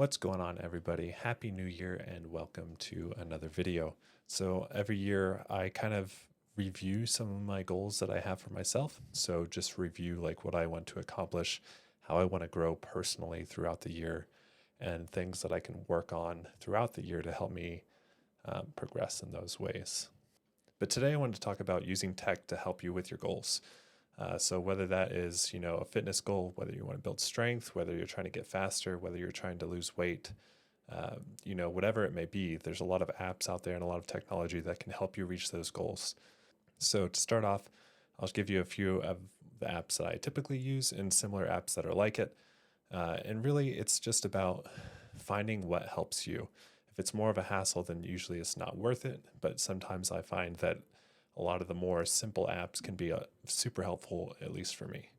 What's going on, everybody? Happy New Year and welcome to another video. So every year I kind of review some of my goals that I have for myself. So just review like what I want to accomplish, how I want to grow personally throughout the year, and things that I can work on throughout the year to help me progress in those ways. But today I wanted to talk about using tech to help you with your goals. So whether that is, a fitness goal, whether you want to build strength, whether you're trying to get faster, whether you're trying to lose weight, whatever it may be, there's a lot of apps out there and a lot of technology that can help you reach those goals. So to start off, I'll give you a few of the apps that I typically use and similar apps that are like it. And really, it's just about finding what helps you. If it's more of a hassle, then usually it's not worth it. But sometimes I find that a lot of the more simple apps can be super helpful, at least for me.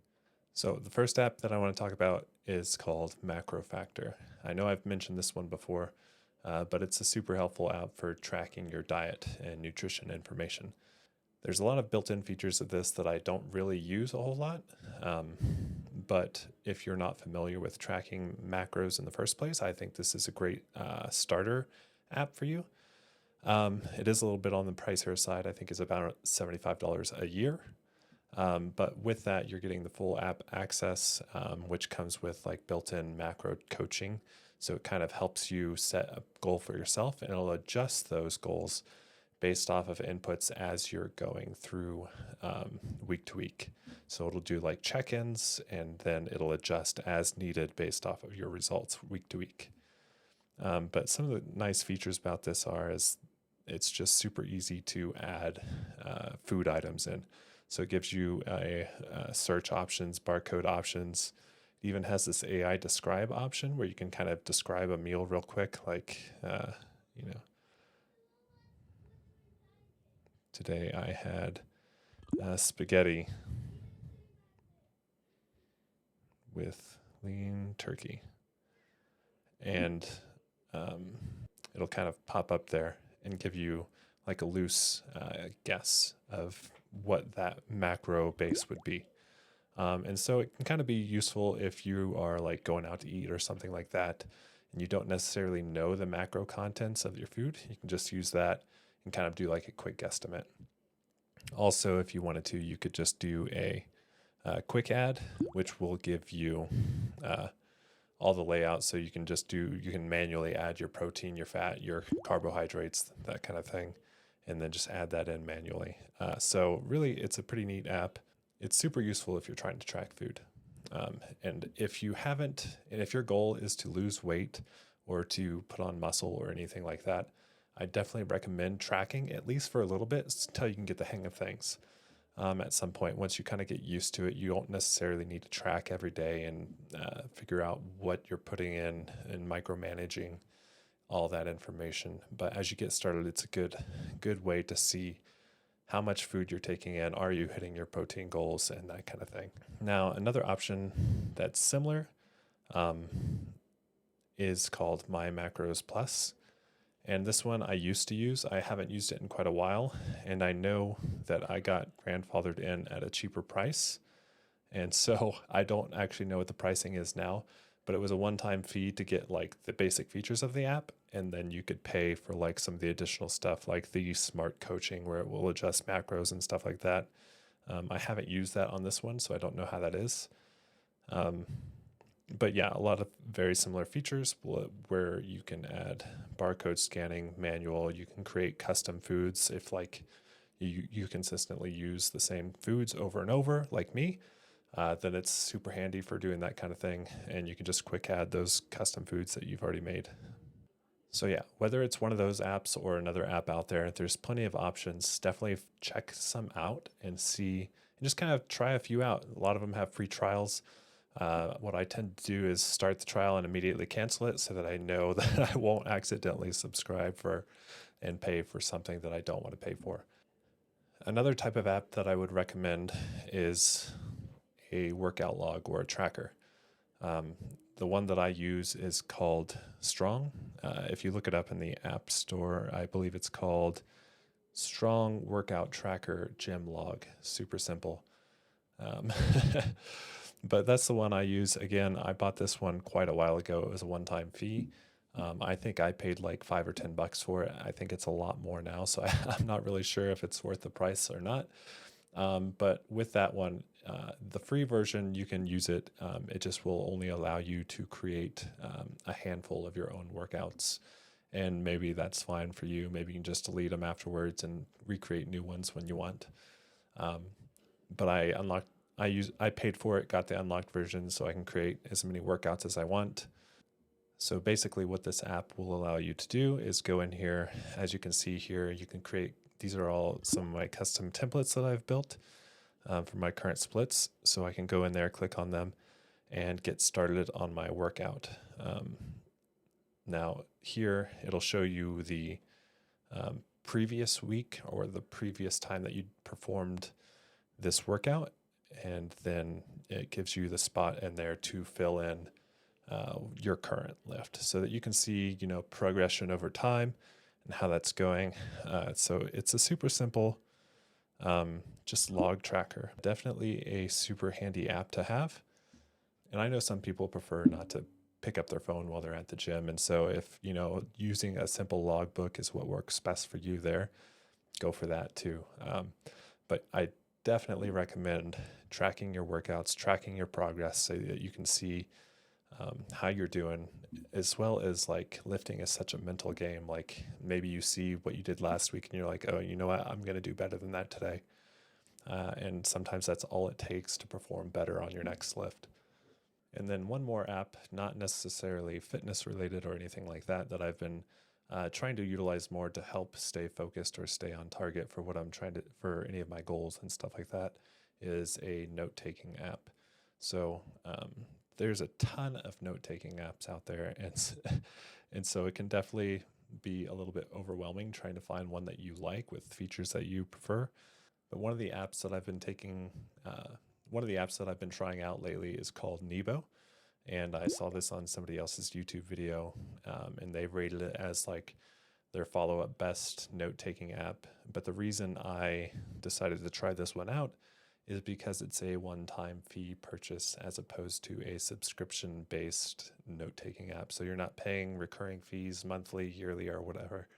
So the first app that I want to talk about is called Macro Factor. I know I've mentioned this one before, but it's a super helpful app for tracking your diet and nutrition information. There's a lot of built-in features of this that I don't really use a whole lot, but if you're not familiar with tracking macros in the first place, I think this is a great starter app for you. It is a little bit on the pricier side. I think it's about $75 a year. But with that, you're getting the full app access, which comes with like built-in macro coaching. So it kind of helps you set a goal for yourself, and it'll adjust those goals based off of inputs as you're going through week to week. So it'll do like check-ins, and then it'll adjust as needed based off of your results week to week. But some of the nice features about this is it's just super easy to add food items in. So it gives you search options, barcode options. It even has this AI describe option where you can kind of describe a meal real quick, like, today I had spaghetti with lean turkey. And it'll kind of pop up there and give you like a loose guess of what that macro base would be. And so it can kind of be useful if you are like going out to eat or something like that, and you don't necessarily know the macro contents of your food. You can just use that and kind of do like a quick guesstimate. Also, if you wanted to, you could just do a quick add, which will give you all the layouts. So you can manually add your protein, your fat, your carbohydrates, that kind of thing, and then just add that in manually. So really, it's a pretty neat app. It's super useful if you're trying to track food. And if your goal is to lose weight or to put on muscle or anything like that, I definitely recommend tracking, at least for a little bit, until you can get the hang of things. At some point, once you kind of get used to it, you don't necessarily need to track every day and figure out what you're putting in and micromanaging all that information. But as you get started, it's a good way to see how much food you're taking in. Are you hitting your protein goals and that kind of thing? Now, another option that's similar is called MyMacros Plus. And this one I used to use. I haven't used it in quite a while. And I know that I got grandfathered in at a cheaper price. And so I don't actually know what the pricing is now, but it was a one-time fee to get like the basic features of the app. And then you could pay for like some of the additional stuff, like the smart coaching where it will adjust macros and stuff like that. I haven't used that on this one, so I don't know how that is. But yeah, a lot of very similar features where you can add barcode scanning manual. You can create custom foods if like you consistently use the same foods over and over, like me. Then it's super handy for doing that kind of thing. And you can just quick add those custom foods that you've already made. So yeah, whether it's one of those apps or another app out there, there's plenty of options. Definitely check some out and see, and just kind of try a few out. A lot of them have free trials. What I tend to do is start the trial and immediately cancel it so that I know that I won't accidentally subscribe for and pay for something that I don't want to pay for. Another type of app that I would recommend is a workout log or a tracker. The one that I use is called Strong. If you look it up in the App Store, I believe it's called Strong Workout Tracker Gym Log. Super simple. But that's the one I use. Again, I bought this one quite a while ago. It was a one-time fee. I think I paid like $5 or $10 for it. I think it's a lot more now, so I'm not really sure if it's worth the price or not. But with that one, the free version, you can use it. It just will only allow you to create a handful of your own workouts. And maybe that's fine for you. Maybe you can just delete them afterwards and recreate new ones when you want. But I paid for it, got the unlocked version so I can create as many workouts as I want. So basically what this app will allow you to do is go in here. As you can see here, you can create, these are all some of my custom templates that I've built for my current splits. So I can go in there, click on them, and get started on my workout. Now here, it'll show you the previous week or the previous time that you performed this workout. And then it gives you the spot in there to fill in your current lift so that you can see, progression over time and how that's going. So it's a super simple, just log tracker. Definitely a super handy app to have. And I know some people prefer not to pick up their phone while they're at the gym. And so if, using a simple logbook is what works best for you there, go for that too. But I definitely recommend tracking your workouts, tracking your progress so that you can see how you're doing, as well as like lifting is such a mental game. Like maybe you see what you did last week and you're like, oh, you know what? I'm going to do better than that today. And sometimes that's all it takes to perform better on your next lift. And then one more app, not necessarily fitness related or anything like that, that I've been trying to utilize more to help stay focused or stay on target for what I'm trying to, for any of my goals and stuff like that, is a note-taking app. So there's a ton of note-taking apps out there, and so it can definitely be a little bit overwhelming trying to find one that you like with features that you prefer. But one of the apps that I've been trying out lately is called Nebo. And I saw this on somebody else's YouTube video, and they rated it as like their follow-up best note-taking app. But the reason I decided to try this one out is because it's a one-time fee purchase as opposed to a subscription-based note-taking app. So you're not paying recurring fees monthly, yearly, or whatever.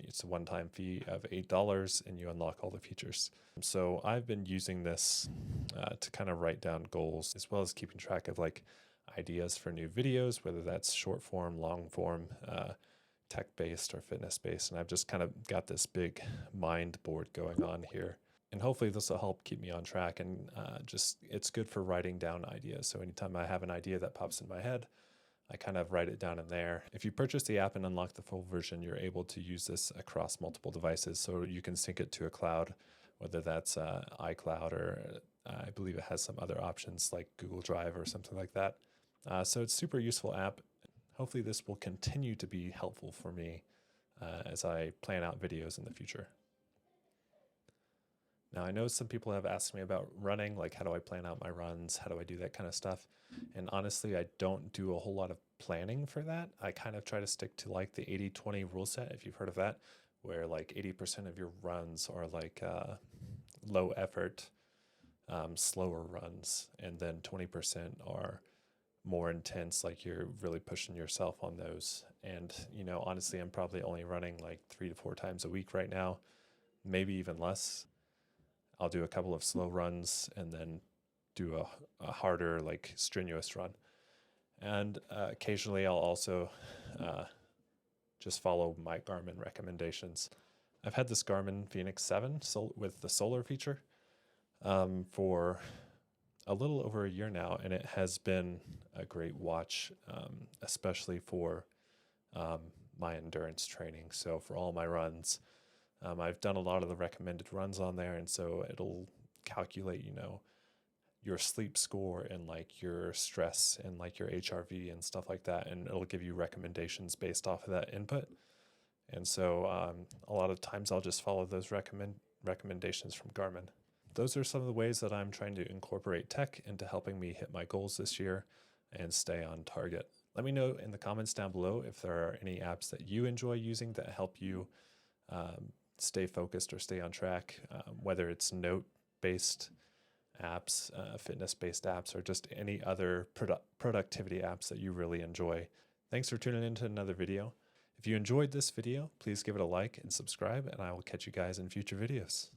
It's a one-time fee of $8 and you unlock all the features. So I've been using this to kind of write down goals, as well as keeping track of like ideas for new videos, whether that's short form, long form, tech-based or fitness-based. And I've just kind of got this big mind board going on here. And hopefully this will help keep me on track, and it's good for writing down ideas. So anytime I have an idea that pops in my head, I kind of write it down in there. If you purchase the app and unlock the full version, you're able to use this across multiple devices. So you can sync it to a cloud, whether that's iCloud or I believe it has some other options like Google Drive or something like that. So it's a super useful app. Hopefully this will continue to be helpful for me as I plan out videos in the future. Now, I know some people have asked me about running, like how do I plan out my runs? How do I do that kind of stuff? And honestly, I don't do a whole lot of planning for that. I kind of try to stick to like the 80-20 rule set, if you've heard of that, where like 80% of your runs are like low effort, slower runs, and then 20% are more intense, like you're really pushing yourself on those. And, honestly, I'm probably only running like 3 to 4 times a week right now, maybe even less. I'll do a couple of slow runs and then do a harder, like strenuous run. And occasionally I'll also just follow my Garmin recommendations. I've had this Garmin Fenix 7 with the solar feature for a little over a year now, and it has been a great watch, especially for my endurance training. So for all my runs, I've done a lot of the recommended runs on there, and so it'll calculate, your sleep score and like your stress and like your HRV and stuff like that, and it'll give you recommendations based off of that input. And so a lot of times I'll just follow those recommendations from Garmin. Those are some of the ways that I'm trying to incorporate tech into helping me hit my goals this year and stay on target. Let me know in the comments down below if there are any apps that you enjoy using that help you stay focused or stay on track, whether it's note-based apps, fitness-based apps, or just any other productivity apps that you really enjoy. Thanks for tuning in to another video. If you enjoyed this video, please give it a like and subscribe, and I will catch you guys in future videos.